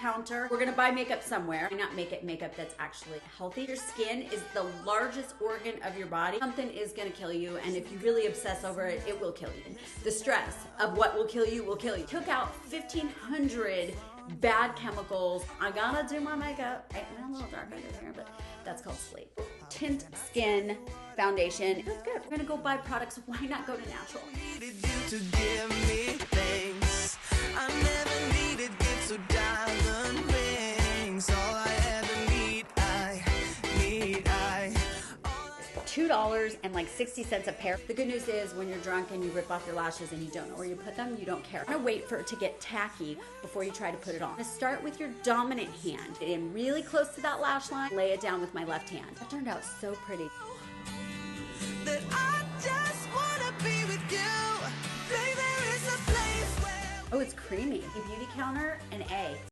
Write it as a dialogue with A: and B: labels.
A: counter. We're gonna buy makeup somewhere. Why not make it makeup that's actually healthy? Your skin is the largest organ of your body. Something is gonna kill you, and if you really obsess over it, it will kill you. The stress of what will kill you will kill you. Took out 1,500 bad chemicals. I gotta do my makeup. I'm a little dark under there, but that's called sleep. Tint Skin Foundation. That's good. We're gonna go buy products. Why not go to natural?
B: Needed you to give me things I never needed, gifts or diamond rings. All I ever need, I
A: $2.60 a pair. The good news is when you're drunk and you rip off your lashes and you don't know where you put them, you don't care. I'm gonna wait for it to get tacky before you try to put it on. I'm gonna start with your dominant hand. Get in really close to that lash line, lay it down with my left hand. That turned out so pretty.
B: that I just wanna be with you. Baby, there is a place where
A: Oh, it's creamy. Beauty Counter, an A.